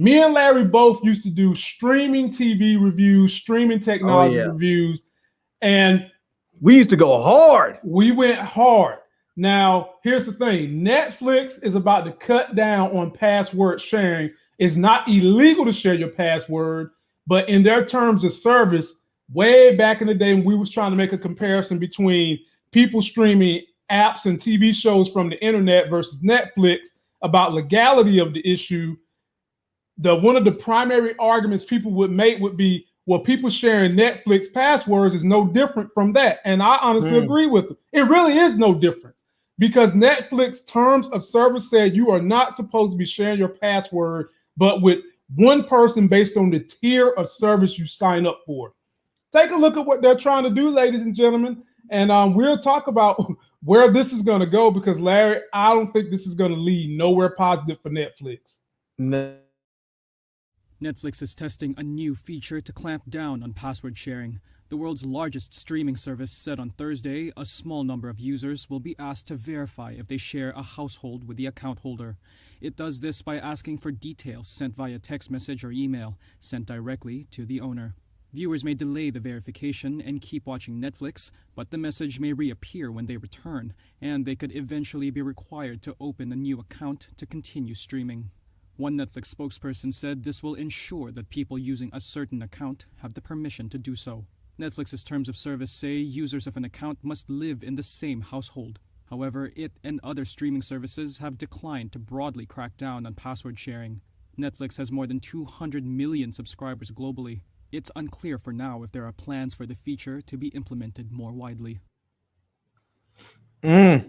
Me and Larry both used to do streaming TV reviews, streaming technology reviews, and we used to go hard. We went hard. Now, here's the thing. Netflix is about to cut down on password sharing. It's not illegal to share your password, but in their terms of service, way back in the day when we was trying to make a comparison between people streaming apps and TV shows from the internet versus Netflix about legality of the issue, one of the primary arguments people would make would be, well, people sharing Netflix passwords is no different from that. And I honestly agree with them. It really is no difference because Netflix terms of service said you are not supposed to be sharing your password, but with one person based on the tier of service you sign up for. Take a look at what they're trying to do, ladies and gentlemen. And we'll talk about where this is going to go because, Larry, I don't think this is going to lead nowhere positive for Netflix. No. Netflix is testing a new feature to clamp down on password sharing. The world's largest streaming service said on Thursday a small number of users will be asked to verify if they share a household with the account holder. It does this by asking for details sent via text message or email, sent directly to the owner. Viewers may delay the verification and keep watching Netflix, but the message may reappear when they return, and they could eventually be required to open a new account to continue streaming. One Netflix spokesperson said this will ensure that people using a certain account have the permission to do so. Netflix's terms of service say users of an account must live in the same household. However, it and other streaming services have declined to broadly crack down on password sharing. Netflix has more than 200 million subscribers globally. It's unclear for now if there are plans for the feature to be implemented more widely. Ladies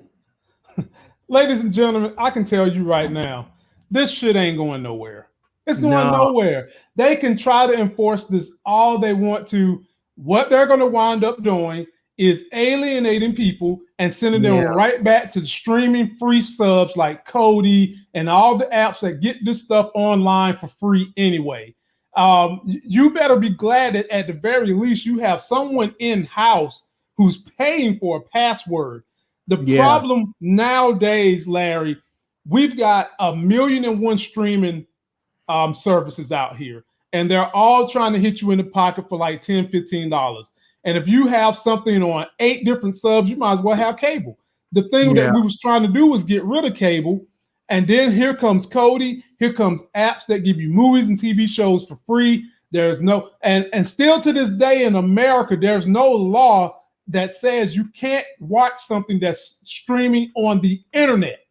and gentlemen, I can tell you right now, this shit ain't going nowhere. It's going nowhere. They can try to enforce this all they want to. What they're going to wind up doing is alienating people and sending them right back to the streaming free subs like Kodi and all the apps that get this stuff online for free anyway. You better be glad that at the very least you have someone in-house who's paying for a password. The problem nowadays, Larry, we've got 1,000,001 streaming services out here, and they're all trying to hit you in the pocket for like $10, $15. And if you have something on 8 different subs, you might as well have cable. The thing that we was trying to do was get rid of cable. And then here comes Kodi. Here comes apps that give you movies and TV shows for free. There's no, and still to this day in America, there's no law that says you can't watch something that's streaming on the internet.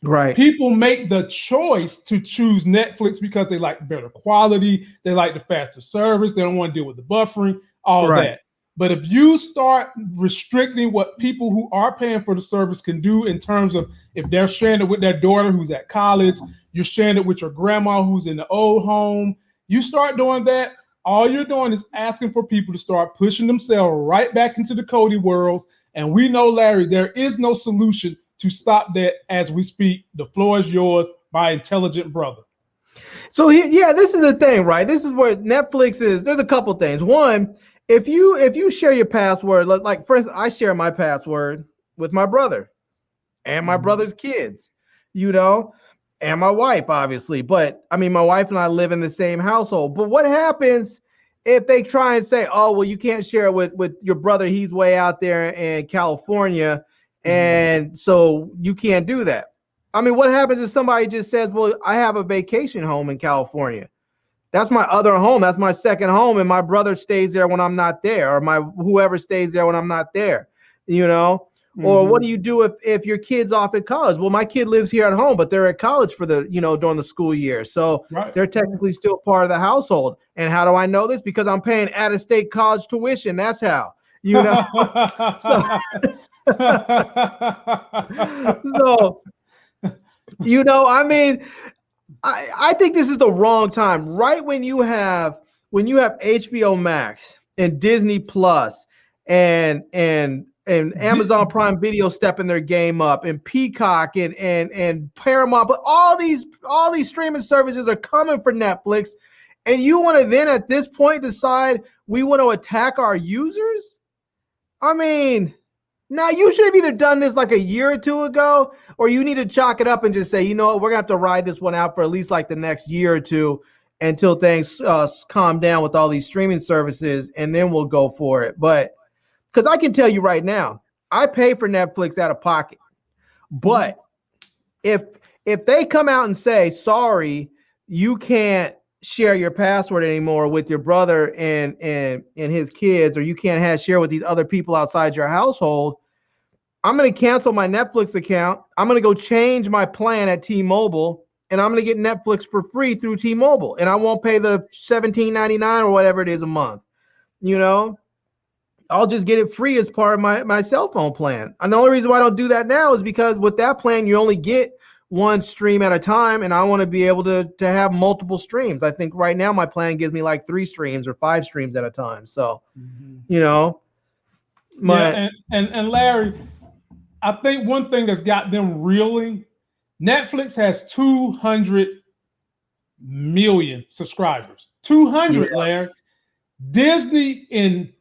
Right. People make the choice to choose Netflix because they like better quality. They like the faster service. They don't want to deal with the buffering, all of that. But if you start restricting what people who are paying for the service can do in terms of if they're sharing it with their daughter who's at college, you're sharing it with your grandma who's in the old home, you start doing that, all you're doing is asking for people to start pushing themselves right back into the Kodi worlds. And we know, Larry, there is no solution to stop that as we speak. The floor is yours, my intelligent brother. So this is the thing, right? This is where Netflix is. There's a couple things. One, if you share your password, like for instance, I share my password with my brother and my brother's kids, and my wife, obviously. But I mean, my wife and I live in the same household. But what happens if they try and say, oh, well, you can't share it with your brother. He's way out there in California. And so you can't do that. I mean, what happens if somebody just says, well, I have a vacation home in California. That's my other home. That's my second home. And my brother stays there when I'm not there, or my whoever stays there when I'm not there, Or what do you do if your kid's off at college? Well, my kid lives here at home, but they're at college for the, during the school year. So they're technically still part of the household. And how do I know this? Because I'm paying out-of-state college tuition. That's how, So, I mean, I think this is the wrong time. Right when you have HBO Max and Disney Plus and Amazon Prime Video stepping their game up, and Peacock and Paramount, but all these streaming services are coming for Netflix, and you want to then at this point decide we want to attack our users? I mean, now you should have either done this like a year or two ago, or you need to chalk it up and just say, we're gonna have to ride this one out for at least like the next year or two, until things calm down with all these streaming services, and then we'll go for it. But because I can tell you right now, I pay for Netflix out of pocket. But if they come out and say, sorry, you can't share your password anymore with your brother and his kids, or you can't share with these other people outside your household, I'm going to cancel my Netflix account. I'm going to go change my plan at T-Mobile, and I'm going to get Netflix for free through T-Mobile, and I won't pay the $17.99 or whatever it is a month. You know, I'll just get it free as part of my cell phone plan. And the only reason why I don't do that now is because with that plan, you only get one stream at a time, and I want to be able to have multiple streams. I think right now my plan gives me like 3 streams or 5 streams at a time. So, you know, and Larry, I think one thing that's got them reeling, Netflix has 200 million subscribers. 200, Larry. Disney in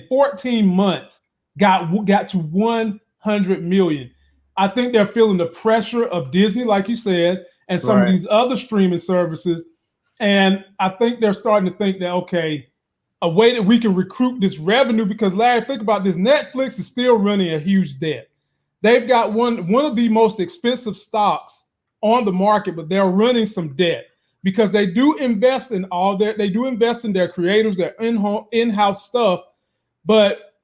14 months got to 100 million. I think they're feeling the pressure of Disney, like you said, and some of these other streaming services. And I think they're starting to think that, okay, a way that we can recruit this revenue, because Larry, think about this, Netflix is still running a huge debt. They've got one of the most expensive stocks on the market, but they're running some debt because they do invest in their creators, their in-house stuff. But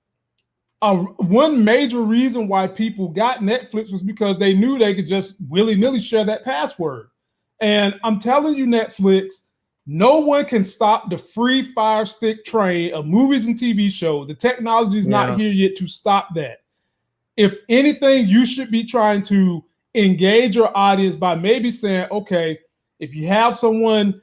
one major reason why people got Netflix was because they knew they could just willy-nilly share that password. And I'm telling you, Netflix, no one can stop the free Fire Stick train of movies and TV shows. The technology is not here yet to stop that. If anything, you should be trying to engage your audience by maybe saying, okay, if you have someone,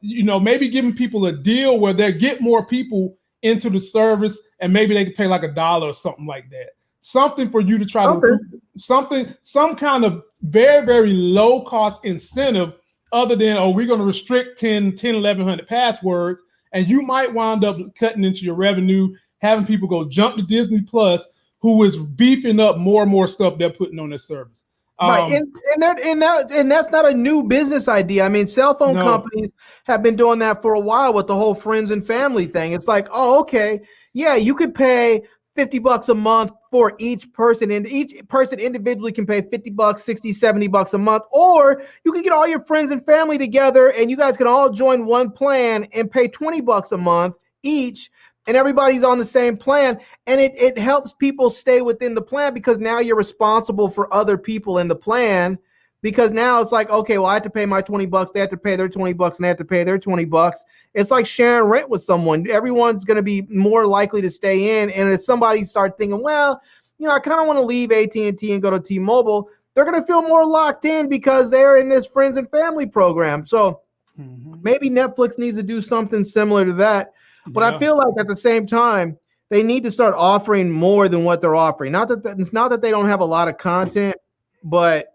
maybe giving people a deal where they get more people into the service, and maybe they can pay like $1 or something like that. Something for you to try to recruit, some kind of very, very low cost incentive, other than, we're going to restrict 1,100 passwords, and you might wind up cutting into your revenue, having people go jump to Disney Plus, who is beefing up more and more stuff they're putting on their service. Right, and that's not a new business idea. I mean, cell phone companies have been doing that for a while with the whole friends and family thing. It's like, oh, okay, yeah, you could pay $50 a month for each person, and each person individually can pay $50, $60, $70 a month, or you can get all your friends and family together, and you guys can all join one plan and pay $20 a month each. And everybody's on the same plan, and it helps people stay within the plan, because now you're responsible for other people in the plan, because now it's like, okay, well, I have to pay my $20, they have to pay their $20, and they have to pay their $20. It's like sharing rent with someone. Everyone's going to be more likely to stay in, and if somebody starts thinking, well, I kind of want to leave AT&T and go to T-Mobile, they're going to feel more locked in because they're in this friends and family program. So maybe Netflix needs to do something similar to that. But I feel like at the same time, they need to start offering more than what they're offering. It's not that they don't have a lot of content, but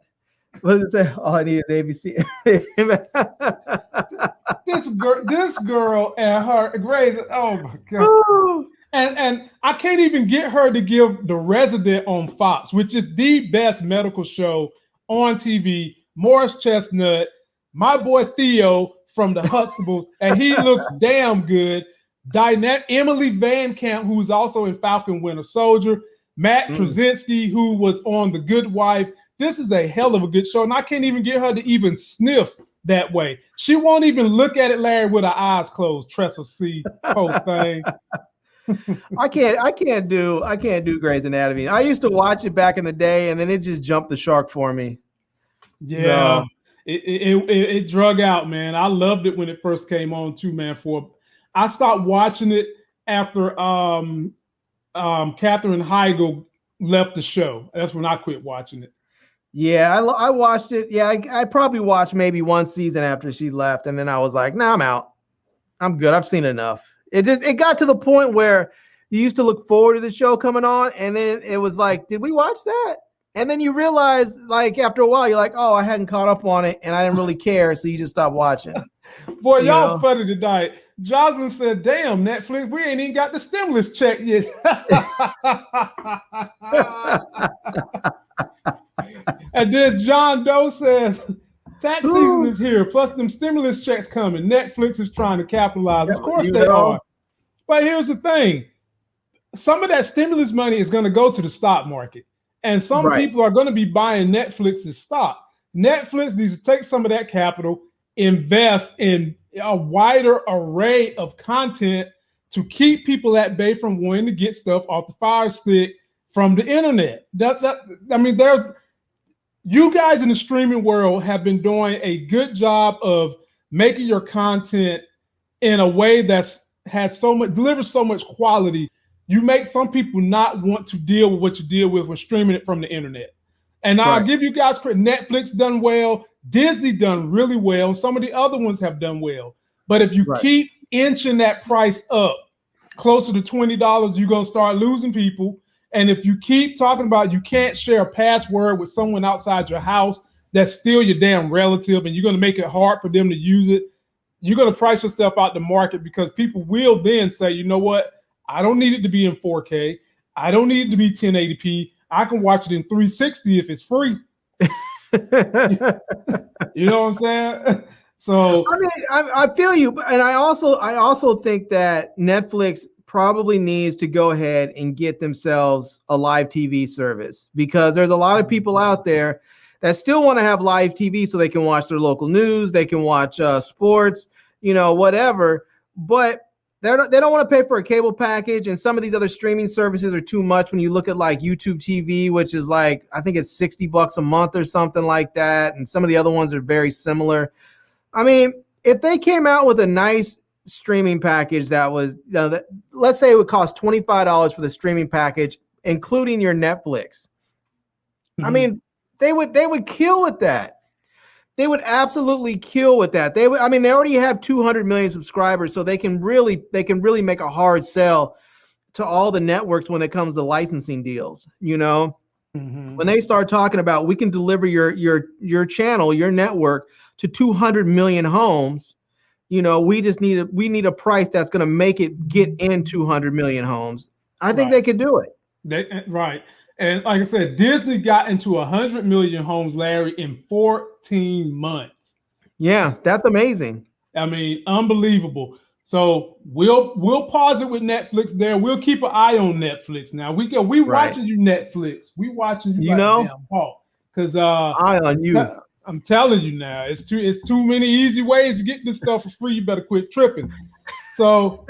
what does it say? All I need is ABC. This girl and her Grace. Oh my God! And I can't even get her to give The Resident on Fox, which is the best medical show on TV. Morris Chestnut, my boy Theo from the Huxtables, and he looks damn good. Emily Van Camp, who's also in Falcon Winter Soldier, Matt Krasinski, who was on The Good Wife. This is a hell of a good show, and I can't even get her to even sniff that way. She won't even look at it, Larry, with her eyes closed. Tressa C, whole thing. I can't do Grey's Anatomy. I used to watch it back in the day, and then it just jumped the shark for me. Yeah, so. It drug out, man. I loved it when it first came on too, man. I stopped watching it after Katherine Heigl left the show. That's when I quit watching it. Yeah, I watched it. Yeah, I probably watched maybe one season after she left, and then I was like, nah, I'm out. I'm good. I've seen enough. It got to the point where you used to look forward to the show coming on, and then it was like, did we watch that? And then you realize, like, after a while, you're like, oh, I hadn't caught up on it, and I didn't really care, so you just stopped watching. Boy, y'all funny tonight. Jocelyn said, damn, Netflix, we ain't even got the stimulus check yet. And then John Doe says, Tax season is here. Plus, them stimulus checks coming. Netflix is trying to capitalize. Of course, You they know? are. But here's the thing: some of that stimulus money is going to go to the stock market, and some people are going to be buying Netflix's stock. Netflix needs to take some of that capital, invest in a wider array of content to keep people at bay from wanting to get stuff off the fire stick from the internet. I mean, there's you guys in the streaming world have been doing a good job of making your content in a way that's delivers so much quality. You make some people not want to deal with what you deal with when streaming it from the internet. And I'll give you guys credit. Netflix done well, Disney done really well, some of the other ones have done well. But if you keep inching that price up closer to $20, you're gonna start losing people. And if you keep talking about you can't share a password with someone outside your house that's still your damn relative, and you're gonna make it hard for them to use it, you're gonna price yourself out the market, because people will then say, you know what? I don't need it to be in 4K. I don't need it to be 1080p. I can watch it in 360 if it's free. You know what I'm saying? So I mean, I feel you, and I also think that Netflix probably needs to go ahead and get themselves a live TV service, because there's a lot of people out there that still want to have live TV so they can watch their local news, they can watch sports, whatever, but they don't want to pay for a cable package, and some of these other streaming services are too much. When you look at like YouTube TV, which is like, I think it's $60 a month or something like that, and some of the other ones are very similar. I mean, if they came out with a nice streaming package that was, let's say it would cost $25 for the streaming package, including your Netflix. I mean, they would kill with that. They would absolutely kill with that. They already have 200 million subscribers, so they can really make a hard sell to all the networks when it comes to licensing deals. When they start talking about, we can deliver your channel, your network to 200 million homes, we need a price that's going to make it get in 200 million homes. I think they could do it. Right. And like I said, Disney got into 100 million homes, Larry, in 14 months. Yeah, that's amazing. I mean, unbelievable. So we'll pause it with Netflix there. We'll keep an eye on Netflix now. We watching you, Netflix. We watching you, damn Paul. Because eye on you. I'm telling you now, it's too many easy ways to get this stuff for free. You better quit tripping. So